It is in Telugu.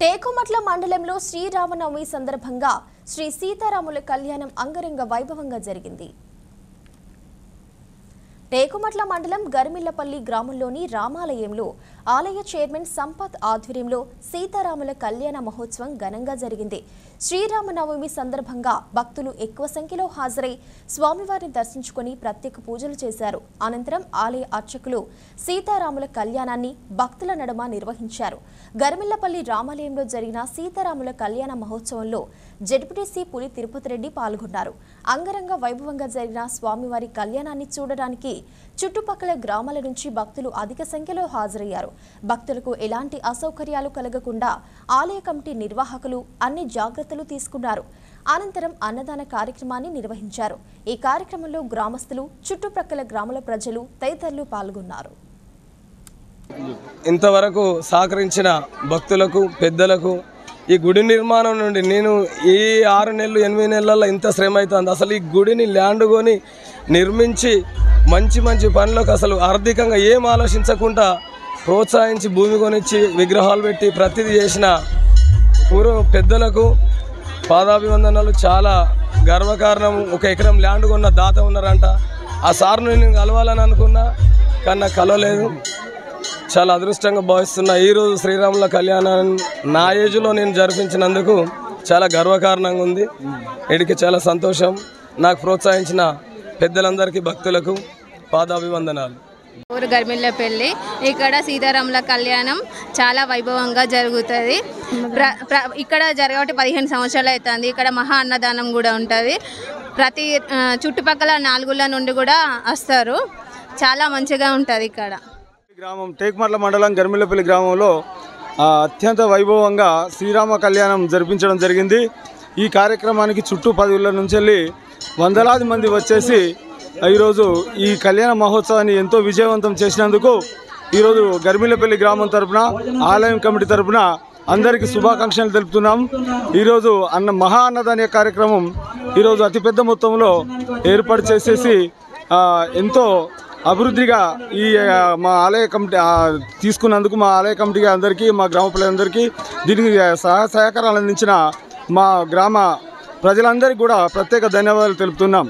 టేకుమట్ల మండలంలో శ్రీరామనవమి సందర్భంగా శ్రీ సీతారాముల కళ్యాణం అంగరంగ వైభవంగా జరిగింది. టేకుమట్ల మండలం గర్మిల్లపల్లి గ్రామంలోని రామాలయంలో ఆలయ చైర్మన్ సంపత్ ఆధ్వర్యంలో సీతారాముల కళ్యాణ మహోత్సవం ఘనంగా జరిగింది. శ్రీరామనవమి సందర్భంగా భక్తులు ఎక్కువ సంఖ్యలో హాజరై స్వామివారిని దర్శించుకుని ప్రత్యేక పూజలు చేశారు. అనంతరం ఆలయ అర్చకులు సీతారాముల కళ్యాణాన్ని భక్తుల నడుమ నిర్వహించారు. గర్మిల్లపల్లి రామాలయంలో జరిగిన సీతారాముల కళ్యాణ మహోత్సవంలో జెడ్పీటీసీ పులి తిరుపతి రెడ్డి పాల్గొన్నారు. అంగరంగ వైభవంగా జరిగిన స్వామివారి కళ్యాణాన్ని చూడడానికి చుట్టుపక్కల గ్రామాల నుంచి భక్తులు అధిక సంఖ్యలో హాజరయ్యారు. భక్తులకు ఎలాంటి అసౌకర్యాలు కలగకుండా ఆలయ కమిటీ నిర్వాహకులు అన్ని జాగ్రత్తలు తీసుకున్నారు. అనంతరం అన్నదాన కార్యక్రమాన్ని నిర్వహించారు. ఈ కార్యక్రమంలో గ్రామస్తులు, చుట్టుప్రక్కల గ్రామాల ప్రజలు తదితరులు పాల్గొన్నారు. ఇంతవరకు సహకరించిన భక్తులకు, పెద్దలకు, ఈ గుడి నిర్మాణం నుండి నేను ఈ 6 నెలలు 8 నెలల్లో ఇంత శ్రమ అవుతుంది. అసలు ఈ గుడిని ల్యాండ్ కొని నిర్మించి మంచి మంచి పనులకు అసలు ఆర్థికంగా ఏం ఆలోచించకుండా ప్రోత్సహించి భూమి కొనిచ్చి విగ్రహాలు పెట్టి ప్రతిదీ చేసిన పూర్వ పెద్దలకు పాదాభివందనాలు. చాలా గర్వకారణం. 1 ఎకరం ల్యాండ్ కొన్న దాత ఉన్నారంట. ఆ సార్ను నేను కలవాలని అనుకున్నా కానీ నాకు కలవలేదు. చాలా అదృష్టంగా భావిస్తున్నా. ఈరోజు శ్రీరాముల కళ్యాణాన్ని నా ఏజ్లో నేను జరిపించినందుకు చాలా గర్వకారణంగా ఉంది. వీడికి చాలా సంతోషం. నాకు ప్రోత్సహించిన పెద్దలందరికీ, భక్తులకు పాదాభివందనాలు. ఊరు గర్మిల్లపల్లి. ఇక్కడ సీతారాముల కళ్యాణం చాలా వైభవంగా జరుగుతుంది. ఇక్కడ జరగబట్టి 15 సంవత్సరాలు అవుతుంది. ఇక్కడ మహా అన్నదానం కూడా ఉంటుంది. ప్రతి చుట్టుపక్కల 4 ఊళ్ళ నుండి కూడా వస్తారు. చాలా మంచిగా ఉంటుంది. ఇక్కడ గ్రామం టేకుమట్ల మండలం గర్మిల్లపల్లి గ్రామంలో అత్యంత వైభవంగా శ్రీరామ కళ్యాణం జరిపించడం జరిగింది. ఈ కార్యక్రమానికి చుట్టూ 10 ఊళ్ళ నుంచి వెళ్ళి వందలాది మంది వచ్చేసి ఈరోజు ఈ కళ్యాణ మహోత్సవాన్ని ఎంతో విజయవంతం చేసినందుకు ఈరోజు గర్మిల్లపల్లి గ్రామం తరపున, ఆలయం కమిటీ తరపున అందరికీ శుభాకాంక్షలు తెలుపుతున్నాం. ఈరోజు మహా అన్నదాన కార్యక్రమం ఈరోజు అతిపెద్ద మొత్తంలో ఏర్పాటు చేసేసి ఎంతో అభివృద్ధిగా ఈ మా ఆలయ కమిటీ తీసుకున్నందుకు మా ఆలయ కమిటీకి అందరికీ, మా గ్రామ ప్రజలందరికీ, దీనికి సహకారాలు అందించిన మా గ్రామ ప్రజలందరికీ కూడా ప్రత్యేక ధన్యవాదాలు తెలుపుతున్నాం.